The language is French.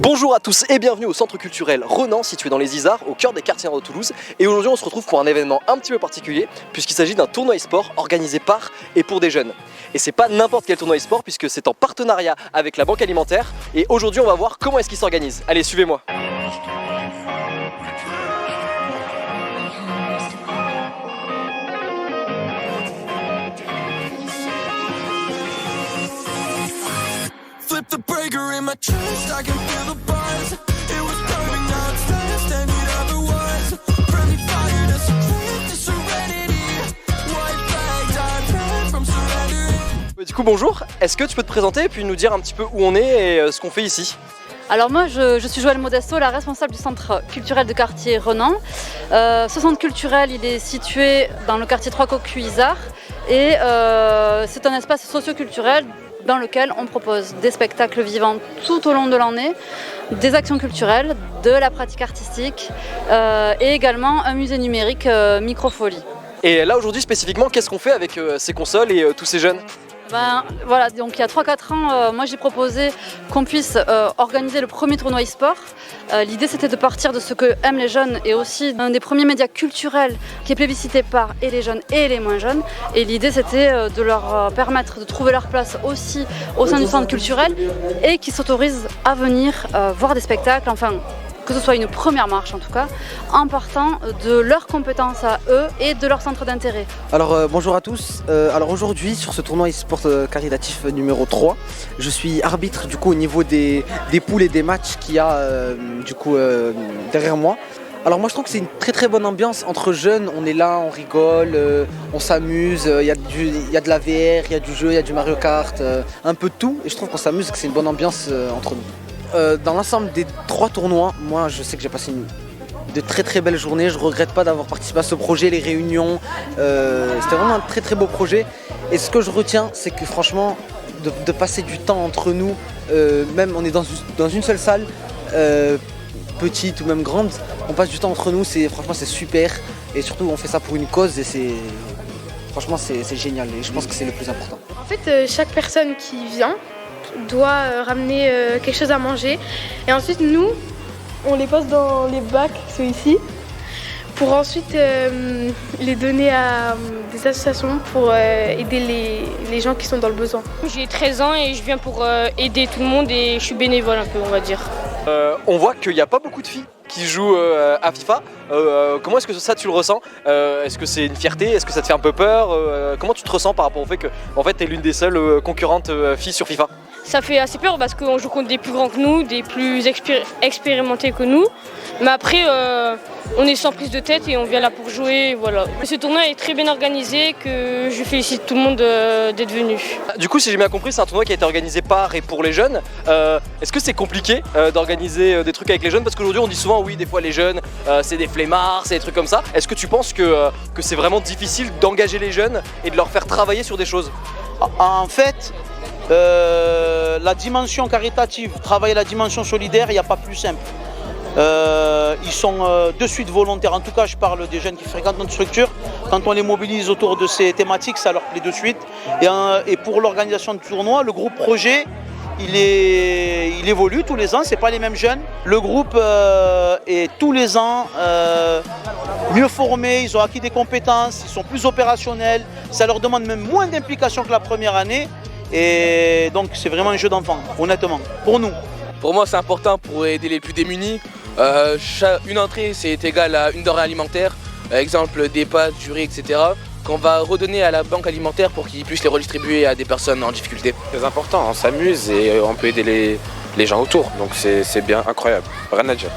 Bonjour à tous et bienvenue au centre culturel Renan situé dans les Isards au cœur des quartiers nord de Toulouse. Et aujourd'hui on se retrouve pour un événement un petit peu particulier puisqu'il s'agit d'un tournoi e-sport organisé par et pour des jeunes. Et c'est pas n'importe quel tournoi e-sport puisque c'est en partenariat avec la Banque Alimentaire. Et aujourd'hui on va voir comment est-ce qu'il s'organise. Allez, suivez-moi. The breaker in my chest, I can feel the buzz. It was burning, now it's fast, and it ever was. Friendly fire, that's a dream to serenity. White flag, time back from surrendering. Du coup bonjour, est-ce que tu peux te présenter et puis nous dire un petit peu où on est et ce qu'on fait ici? Alors moi je suis Joëlle Modesto, la responsable du centre culturel de quartier Renan. Ce centre culturel il est situé dans le quartier Trois Cocus Isards et c'est un espace socio-culturel dans lequel on propose des spectacles vivants tout au long de l'année, des actions culturelles, de la pratique artistique et également un musée numérique Microfolie. Et là aujourd'hui spécifiquement, qu'est-ce qu'on fait avec ces consoles et tous ces jeunes? Voilà, donc il y a 3-4 ans, moi j'ai proposé qu'on puisse organiser le premier tournoi e-sport. L'idée c'était de partir de ce que aiment les jeunes et aussi un des premiers médias culturels qui est plébiscité par et les jeunes et les moins jeunes. Et l'idée c'était de leur permettre de trouver leur place aussi au sein du centre culturel et qu'ils s'autorisent à venir voir des spectacles, enfin que ce soit une première marche en tout cas, en partant de leurs compétences à eux et de leur centre d'intérêt. Alors bonjour à tous, alors aujourd'hui sur ce tournoi e-sport caritatif numéro 3, je suis arbitre du coup au niveau des poules et des matchs qu'il y a derrière moi. Alors moi je trouve que c'est une très bonne ambiance entre jeunes, on est là, on rigole, on s'amuse, il y a de la VR, il y a du jeu, il y a du Mario Kart, un peu de tout et je trouve qu'on s'amuse, que c'est une bonne ambiance entre nous. Dans l'ensemble des 3 tournois, moi je sais que j'ai passé de très belles journées, je regrette pas d'avoir participé à ce projet, les réunions, c'était vraiment un très beau projet et ce que je retiens c'est que franchement de passer du temps entre nous, même on est dans une seule salle, petite ou même grande, on passe du temps entre nous, franchement c'est super et surtout on fait ça pour une cause et franchement c'est génial et je pense que c'est le plus important. En fait chaque personne qui vient doit ramener quelque chose à manger et ensuite nous on les pose dans les bacs, ceux ici, pour ensuite les donner à des associations pour aider les gens qui sont dans le besoin. J'ai 13 ans et je viens pour aider tout le monde et je suis bénévole un peu on va dire. On voit qu'il n'y a pas beaucoup de filles qui jouent à FIFA. Comment est-ce que ça tu le ressens? Est-ce que c'est une fierté? Est-ce que ça te fait un peu peur? Comment tu te ressens par rapport au fait que en fait, tu es l'une des seules concurrentes filles sur FIFA? Ça fait assez peur parce qu'on joue contre des plus grands que nous, des plus expérimentés que nous. Mais après, on est sans prise de tête et on vient là pour jouer. Voilà. Ce tournoi est très bien organisé, que je félicite tout le monde d'être venu. Du coup, si j'ai bien compris, c'est un tournoi qui a été organisé par et pour les jeunes. Est-ce que c'est compliqué d'organiser des trucs avec les jeunes? Parce qu'aujourd'hui, on dit souvent, oui, des fois les jeunes, c'est des flemmards, c'est des trucs comme ça. Est-ce que tu penses que c'est vraiment difficile d'engager les jeunes et de leur faire travailler sur des choses? En fait, la dimension caritative, travailler la dimension solidaire, il n'y a pas plus simple. Ils sont de suite volontaires, en tout cas je parle des jeunes qui fréquentent notre structure. Quand on les mobilise autour de ces thématiques, ça leur plaît de suite. Et pour l'organisation du tournoi, le groupe projet, il évolue tous les ans, c'est pas les mêmes jeunes. Le groupe est tous les ans mieux formé, ils ont acquis des compétences, ils sont plus opérationnels, ça leur demande même moins d'implication que la première année. Et donc c'est vraiment un jeu d'enfant, honnêtement, pour nous. Pour moi c'est important pour aider les plus démunis. Une entrée c'est égal à une denrée alimentaire, exemple des pâtes, du riz, etc. qu'on va redonner à la banque alimentaire pour qu'ils puissent les redistribuer à des personnes en difficulté. C'est important, on s'amuse et on peut aider les gens autour, donc c'est bien, incroyable, rien à dire.